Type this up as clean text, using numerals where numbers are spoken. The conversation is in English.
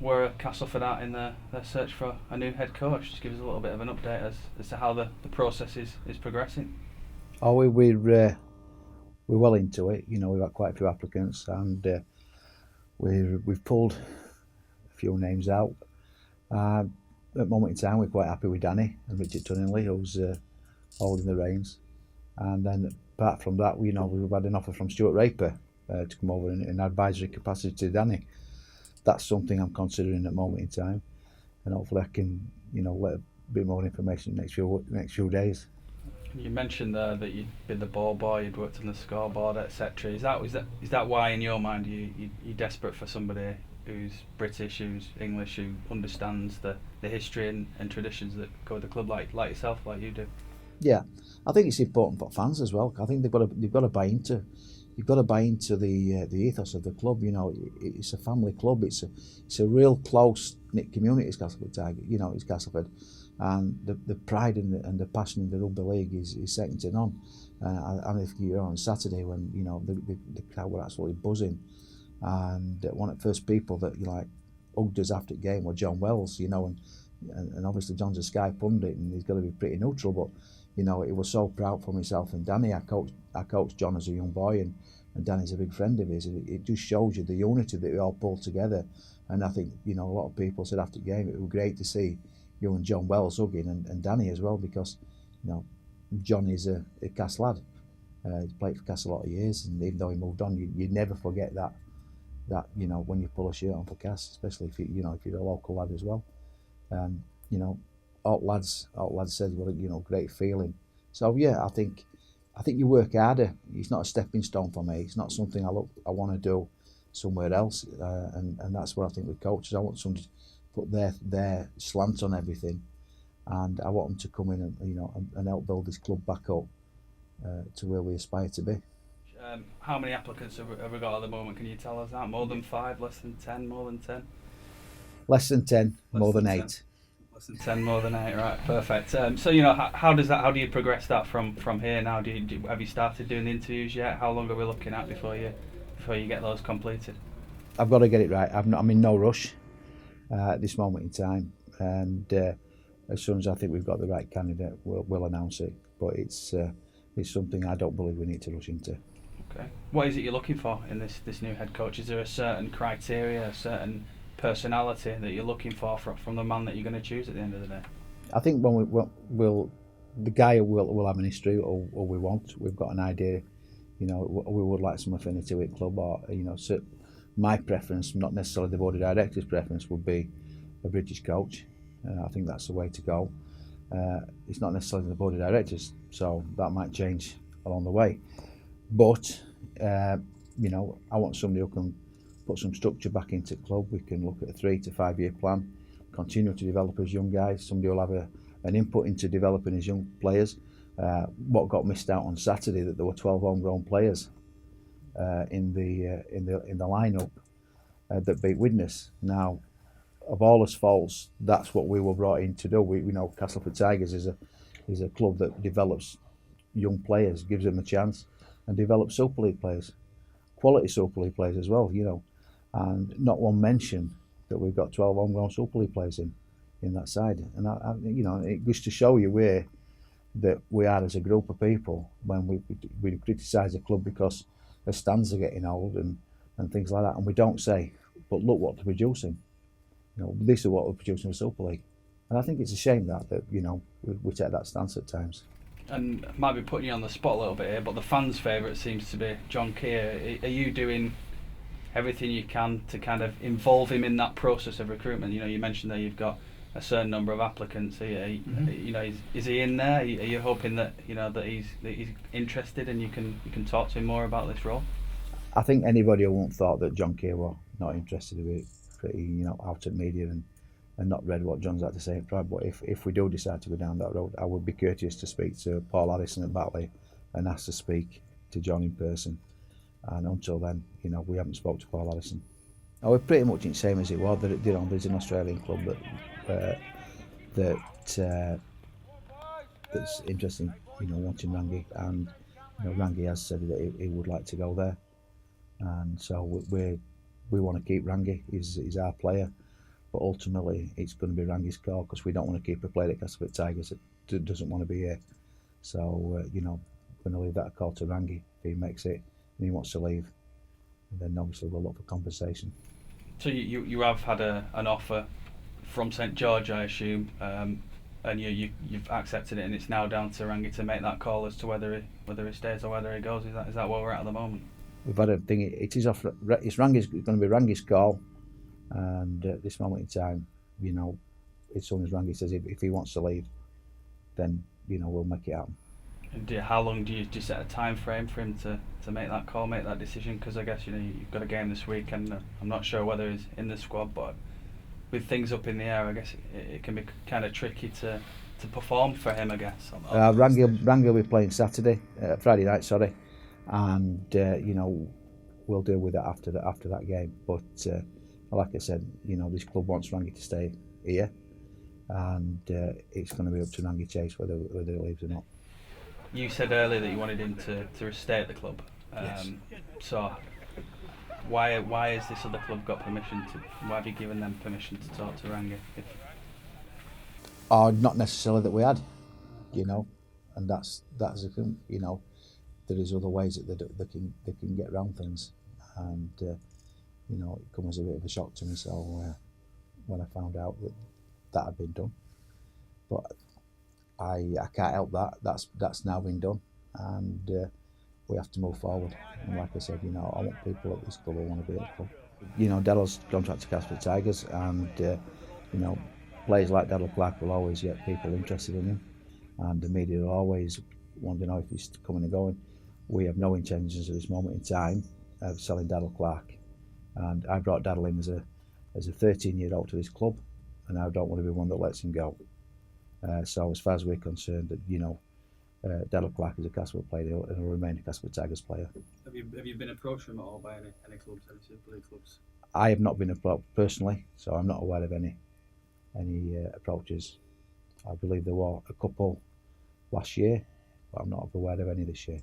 were Castleford at in their search for a new head coach? Just give us a little bit of an update as to how the process is progressing. Oh, we're well into it. You know, we've had quite a few applicants, and we've pulled a few names out. At the moment in time, we're quite happy with Danny and Richard Tunningley, who's holding the reins. And then apart from that, we've had an offer from Stuart Raper to come over in advisory capacity to Danny. That's something I'm considering at the moment in time, and hopefully I can, let a bit more information next few days. You mentioned there that you'd been the ball boy, you'd worked on the scoreboard, etc. Is that why, in your mind, you're desperate for somebody who's British, who's English, who understands the history and traditions that go with the club, like yourself, like you do? Yeah, I think it's important for fans as well. I think they've got to buy into. You've got to buy into the ethos of the club. It's a family club. It's a real close knit community. It's Castleford Tiger. It's Castleford, and the pride and the passion in the rugby league is second to none. And if you're on Saturday when the crowd were absolutely buzzing, and one of the first people that hugged us after the game were John Wells. And obviously John's a Sky pundit and he's got to be pretty neutral, but it was so proud for myself and Danny. I coached John as a young boy, and Danny's a big friend of his. It just shows you the unity that we all pulled together. And I think a lot of people said after the game it was great to see you and John Wells hugging, and Danny as well, because John is a Cass lad. He's played for Cass a lot of years, and even though he moved on, you never forget that when you pull a shirt on for Cass, especially if you're a local lad as well. All lads said, well, great feeling. So yeah, I think you work harder. It's not a stepping stone for me. It's not something I want to do somewhere else. And that's what I think with coaches. I want somebody to put their slant on everything, and I want them to come in and help build this club back up to where we aspire to be. How many applicants have we got at the moment? Can you tell us that? More than 5, less than 10, more than 10? Less than 10, more than 8. Less than 10, more than 8, right, perfect. So how do you progress that from here now? Have you started doing the interviews yet? How long are we looking at before you get those completed? I've got to get it right. I'm in no rush at this moment in time, and as soon as I think we've got the right candidate, we'll announce it. But it's something I don't believe we need to rush into. Okay. What is it you're looking for in this new head coach? Is there a certain criteria, a certain personality that you're looking for from the man that you're going to choose at the end of the day? I think when the guy will have an history, or we won't. We've got an idea. We would like some affinity with club, or so my preference, not necessarily the board of directors' preference, would be a British coach. I think that's the way to go. It's not necessarily the board of directors, so that might change along the way. But I want somebody who can put some structure back into the club. We can look at a 3 to 5 year plan, continue to develop as young guys. Somebody will have an input into developing his young players. What got missed out on Saturday, that there were 12 homegrown players in the lineup that beat Widnes. Now, of all us faults, that's what we were brought in to do. We know Castleford Tigers is a club that develops young players, gives them a chance, and develops Super League players, quality Super League players as well. And not one mention that we've got 12 homegrown Super League players in that side. And it goes to show you where that we are as a group of people when we criticise the club because the stands are getting old and things like that, and we don't say, but look what they're producing. This is what we're producing for Super League. And I think it's a shame that we take that stance at times. And might be putting you on the spot a little bit here, but the fans' favourite seems to be John Keir. Are you doing everything you can to kind of involve him in that process of recruitment? You mentioned that you've got a certain number of applicants. Is he in there? Are you hoping that that he's interested and you can talk to him more about this role? I think anybody who won't thought that John Keir were not interested in it, pretty out of media and not read what John's had to say. But if we do decide to go down that road, I would be courteous to speak to Paul Harrison at Batley and ask to speak to John in person. And until then, we haven't spoke to Paul Harrison. We're pretty much in the same as it was. There's an Australian club that's interesting, wanting Rangi, and Rangi has said that he would like to go there, and so we want to keep Rangi. He's our player. but ultimately it's going to be Rangi's call, because we don't want to keep a player at Castleford Tigers that doesn't want to be here. So you know, we're going to leave that call to Rangi. If he makes it and he wants to leave, and then obviously we'll look for compensation. So you have had an offer from St George, I assume, and you've accepted it, and it's now down to Rangi to make that call as to whether he stays or whether he goes. Is that where we're at the moment? We've had a thing. It is off. It's going to be Rangi's call, and at this moment in time, you know, as soon as Rangi says if he wants to leave, then you know we'll make it happen. And how long do you set a time frame for him to make that call, make that decision? Because I guess you've got a game this week, and I'm not sure whether he's in the squad, but with things up in the air, I guess it can be kind of tricky to perform for him, I guess. Rangi will be playing Friday night, sorry, and you know we'll deal with it after that game. But like I said, you know this club wants Rangi to stay here, and it's going to be up to Rangi Chase whether he leaves or not. You said earlier that you wanted him to stay at the club. Yes. So why has this other club got permission to? Why have you given them permission to talk to Rangi? Not necessarily that we had, you know, and that's you know, there is other ways that they can get around things, and you know, it comes as a bit of a shock to me. So when I found out that had been done, but I can't help that. That's now been done, and we have to move forward. And like I said, you know, I want people at this club who want to be at the club. You know, Daryl's contract to Castleford Tigers, and you know, players like Daryl Clark will always get people interested in him, and the media will always want to know if he's coming and going. We have no intentions at this moment in time of selling Daryl Clark, and I brought Daryl in as a 13-year-old to this club, and I don't want to be one that lets him go. So as far as we're concerned, that you know, Daryl Clark is a Castleford player and will remain a Castleford Tigers player. Have you been approached from at all by any clubs, any Super League clubs? I have not been approached personally, so I'm not aware of any approaches. I believe there were a couple last year, but I'm not aware of any this year.